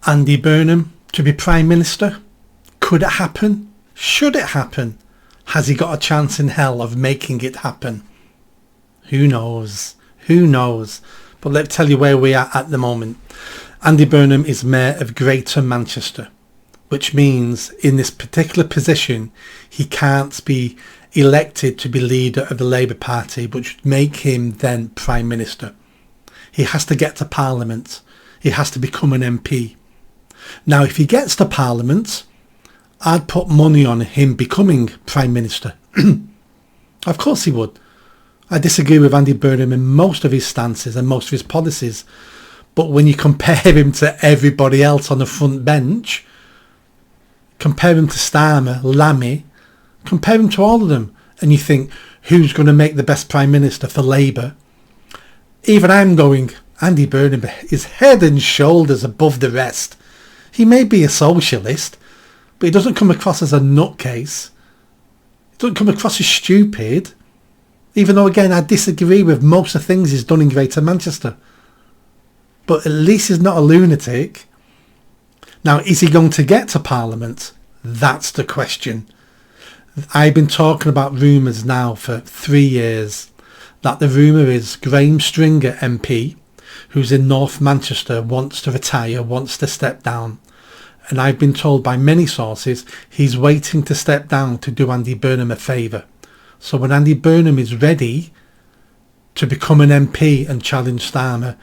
Andy Burnham to be Prime Minister? Could it happen? Should it happen? Has he got a chance in hell of making it happen? Who knows? Who knows? But let's tell you where we are at the moment. Andy Burnham is Mayor of Greater Manchester, which means in this particular position he can't be elected to be leader of the Labour Party, which would make him then Prime Minister. He has to get to Parliament. He has to become an MP. Now, if he gets to Parliament, I'd put money on him becoming Prime Minister. Of course he would. I disagree with Andy Burnham in most of his stances and most of his policies. But when you compare him to everybody else on the front bench, compare him to Starmer, Lammy, compare him to all of them, and you think, who's going to make the best Prime Minister for Labour? Even I'm going, Andy Burnham is head and shoulders above the rest. He may be a socialist, but he doesn't come across as a nutcase. He doesn't come across as stupid. Even though, again, I disagree with most of the things he's done in Greater Manchester. But at least he's not a lunatic. Now, is he going to get to Parliament? That's the question. I've been talking about rumours now for 3 years that the rumour is Graham Stringer MP, who's in North Manchester, wants to retire, wants to step down. And I've been told by many sources he's waiting to step down to do Andy Burnham a favour. So when Andy Burnham is ready to become an MP and challenge Starmer,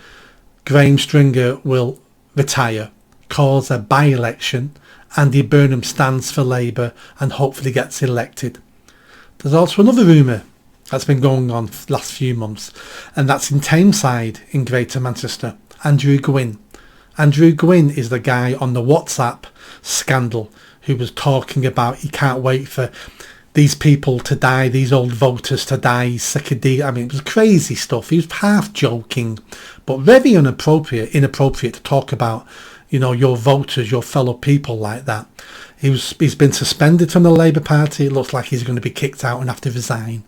Graham Stringer will retire, cause a by-election. Andy Burnham stands for Labour and hopefully gets elected. There's also another rumour that's been going on for the last few months, and that's in Tameside in Greater Manchester. Andrew Gwynn. Andrew Gwynn is the guy on the WhatsApp scandal who was talking about he can't wait for these people to die, these old voters to die, he's sick of I mean, it was crazy stuff. He was half joking, but very inappropriate to talk about, you know, your voters, your fellow people like that. He's been suspended from the Labour Party. It looks like he's going to be kicked out and have to resign.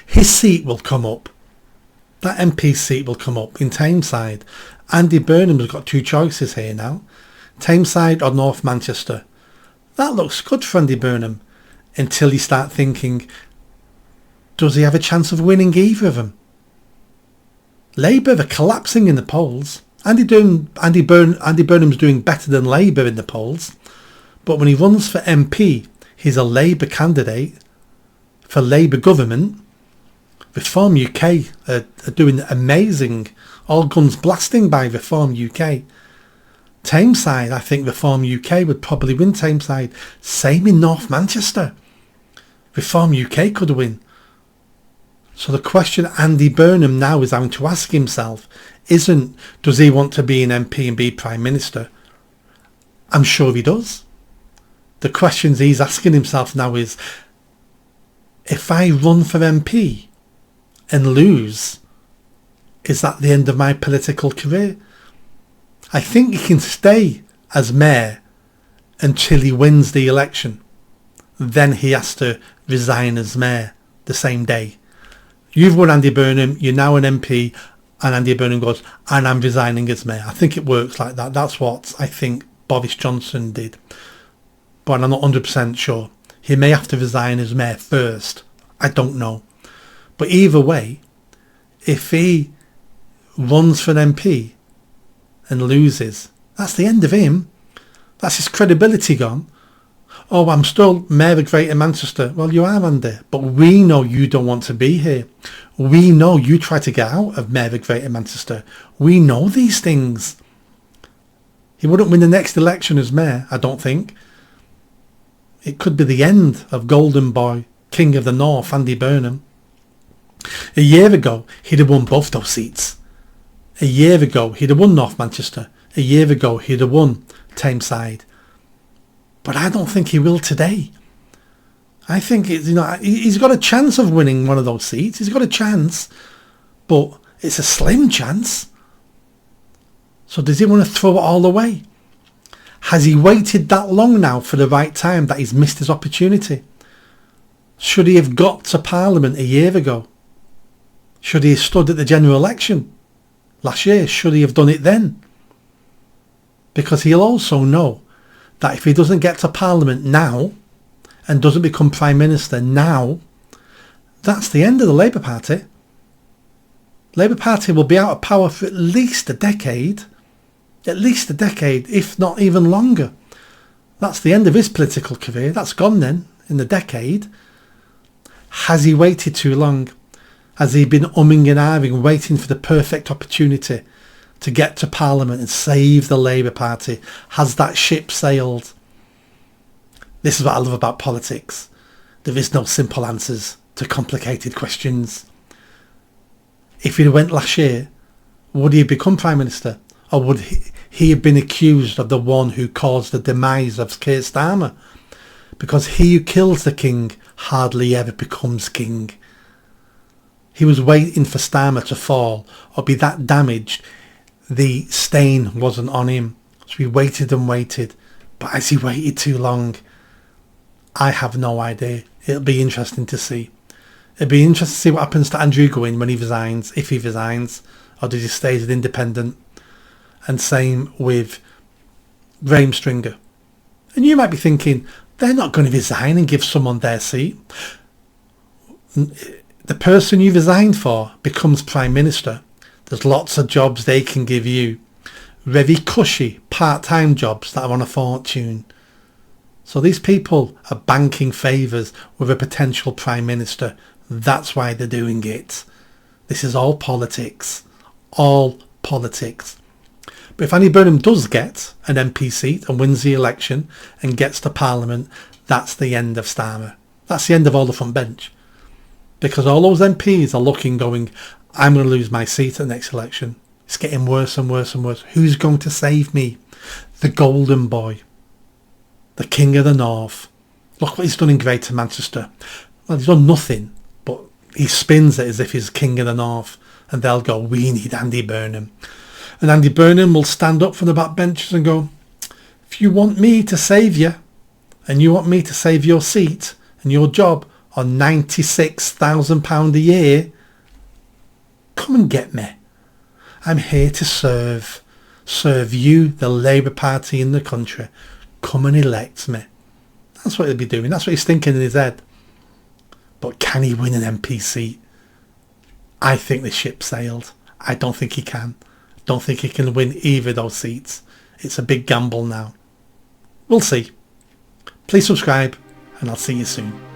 His seat will come up. That MP seat will come up in Tameside. Andy Burnham has got two choices here now. Tameside or North Manchester. That looks good for Andy Burnham until you start thinking, does he have a chance of winning either of them? Labour are collapsing in the polls. Andy Burnham's doing better than Labour in the polls. But when he runs for MP, he's a Labour candidate for Labour government. Reform UK are doing amazing. All guns blasting by Reform UK. Tameside, I think Reform UK would probably win Tameside. Same in North Manchester. Reform UK could win. So the question Andy Burnham now is having to ask himself isn't, does he want to be an MP and be Prime Minister? I'm sure he does. The questions he's asking himself now is, if I run for MP and lose, is that the end of my political career? I think he can stay as mayor until he wins the election. Then he has to resign as mayor the same day. You've won, Andy Burnham, you're now an MP, and Andy Burnham goes, and I'm resigning as mayor. I think it works like that. That's what I think Boris Johnson did. But I'm not 100% sure. He may have to resign as mayor first. I don't know. But either way, if he runs for an MP and loses, that's the end of him. That's his credibility gone. Oh, I'm still Mayor of Greater Manchester. Well, you are, Andy, but we know you don't want to be here. We know you try to get out of Mayor of Greater Manchester. We know these things. He wouldn't win the next election as mayor, I don't think. It could be the end of Golden Boy, King of the North, Andy Burnham. A year ago, he'd have won both those seats. A year ago, he'd have won North Manchester. A year ago, he'd have won Tameside. But I don't think he will today. I think he's got a chance of winning one of those seats. He's got a chance, but it's a slim chance. So does he want to throw it all away? Has he waited that long now for the right time that he's missed his opportunity? Should he have got to Parliament a year ago? Should he have stood at the general election last year? Should he have done it then? because he'll also know that if he doesn't get to Parliament now and doesn't become Prime Minister now, that's the end of the Labour Party. Labour Party will be out of power for at least a decade, if not even longer. That's the end of his political career. That's gone then, in the decade. Has he waited too long? Has he been umming and ahhing, waiting for the perfect opportunity to get to Parliament and save the Labour Party? Has that ship sailed? This is what I love about politics. There is no simple answers to complicated questions. If he went last year, would he have become Prime Minister? Or would he have been accused of the one who caused the demise of Keir Starmer? Because he who kills the king hardly ever becomes king. He was waiting for Starmer to fall or be that damaged the stain wasn't on him. So he waited and waited. But has he waited too long? I have no idea. It'll be interesting to see. It'll be interesting to see what happens to Andrew Gwynn when he resigns, if he resigns, or does he stay as an independent? And same with Graham Stringer. And you might be thinking, they're not going to resign and give someone their seat. The person you resigned for becomes Prime Minister. There's lots of jobs they can give you. Very cushy part-time jobs that are on a fortune. So these people are banking favours with a potential Prime Minister. That's why they're doing it. This is all politics. All politics. But if Andy Burnham does get an MP seat and wins the election and gets to Parliament, that's the end of Starmer. That's the end of all the front bench. Because all those MPs are looking, going, I'm going to lose my seat at the next election. It's getting worse and worse and worse. Who's going to save me? The golden boy. The King of the North. Look what he's done in Greater Manchester. Well, he's done nothing, but he spins it as if he's King of the North. And they'll go, we need Andy Burnham. And Andy Burnham will stand up from the backbenches and go, if you want me to save you, and you want me to save your seat and your job on £96,000 a year, come and get me. I'm here to serve you, the Labour Party in the country. Come and elect me. That's what he'll be doing. That's what he's thinking in his head. But can he win an MP seat? I think the ship sailed. I don't think he can. Don't think he can win either of those seats. It's a big gamble now. We'll see. Please subscribe and I'll see you soon.